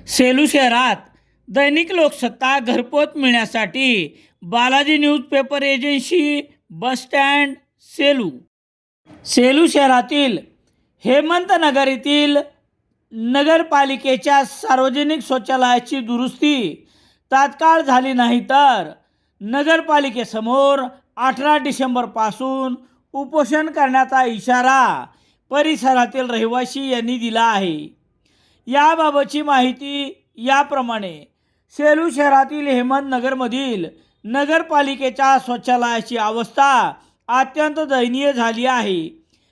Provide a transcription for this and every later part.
सेलू शहरात दैनिक लोकसत्ता घरपोच मिळण्यासाठी Balaji newspaper agency bus stand Selu Selu शहरातील हेमंतनगर येथील नगरपालिकेच्या सार्वजनिक शौचालयाची दुरुस्ती तात्काळ झाली नाही तर नगरपालिकेसमोर 18 डिसेंबरपासून उपोषण करण्याचा इशारा परिसरातील रहिवासी यांनी दिला आहे। याबाबतची माहिती याप्रमाणे सेलू शहरातील हेमंतनगरमधील नगरपालिकेच्या शौचालयाची अवस्था अत्यंत दयनीय झाली आहे।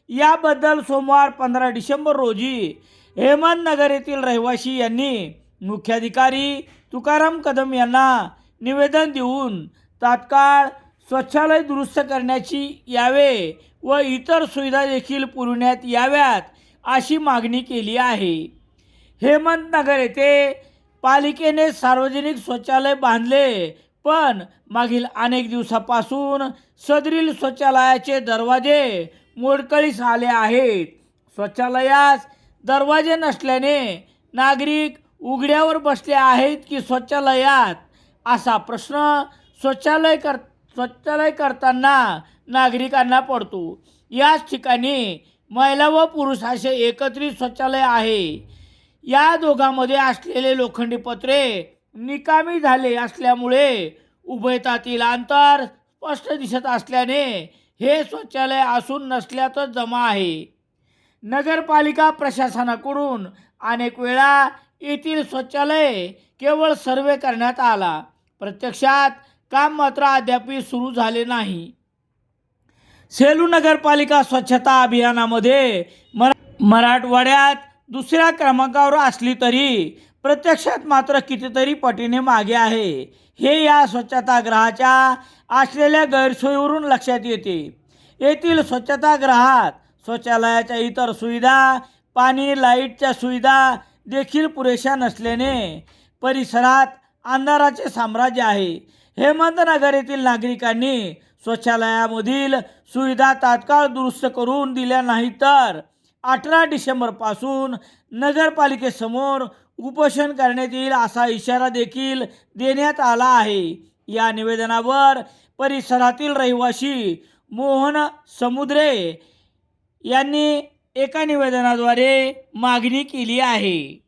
याबद्दल सोमवार 15 डिसेंबर रोजी हेमंतनगर येथील रहिवासी यांनी मुख्याधिकारी तुकाराम कदम यांना निवेदन देऊन तात्काळ शौचालय दुरुस्त करण्याची यावे व इतर सुविधा देखील पुरविण्यात याव्यात अशी मागणी केली आहे। हेमंतनगर येथे पालिकेने सार्वजनिक शौचालय बांधले, पण मागील अनेक दिवसापासून सदरील शौचालयाचे दरवाजे मोडकळीस आले आहेत। शौचालयास दरवाजे नसल्याने नागरिक उघड्यावर बसले आहेत की शौचालयात, असा प्रश्न शौचालय करताना नागरिकांना पडतो। याच ठिकाणी महिला व पुरुष असे एकत्रित शौचालय आहे। या दोघांमध्ये असलेले लोखंडी पत्रे निकामी झाले असल्यामुळे उभयतातील अंतर स्पष्ट दिसत असल्याने हे शौचालय असून नसल्यातच जमा आहे। नगरपालिका प्रशासनाकडून अनेक वेळा येथील शौचालय केवळ सर्वे करण्यात आला, प्रत्यक्षात काम मात्र अद्याप सुरू झाले नाही। सेलू नगरपालिका स्वच्छता अभियानामध्ये मराठवाड्यात दुसऱ्या क्रमांकावर असली तरी प्रत्यक्षात मात्र कितीतरी पटीने मागे आहे, हे या स्वच्छतागृहाच्या असलेल्या गैरसोयीवरून लक्षात येते। येथील स्वच्छतागृहात शौचालयाच्या इतर सुविधा, पाणी, लाईटच्या सुविधा देखील पुरेशा नसल्याने परिसरात अंधाराचे साम्राज्य आहे। हेमंतनगर येथील नागरिकांनी शौचालयामधील सुविधा तात्काळ दुरुस्त करून दिल्या नाही तर 18 डिसेंबरपासून नगरपालिकेसमोर उपोषण करण्यात येईल असा इशारा देखील देण्यात आला आहे। या निवेदनावर परिसरातील रहिवासी मोहन समुद्रे यांनी एका निवेदनाद्वारे मागणी केली आहे।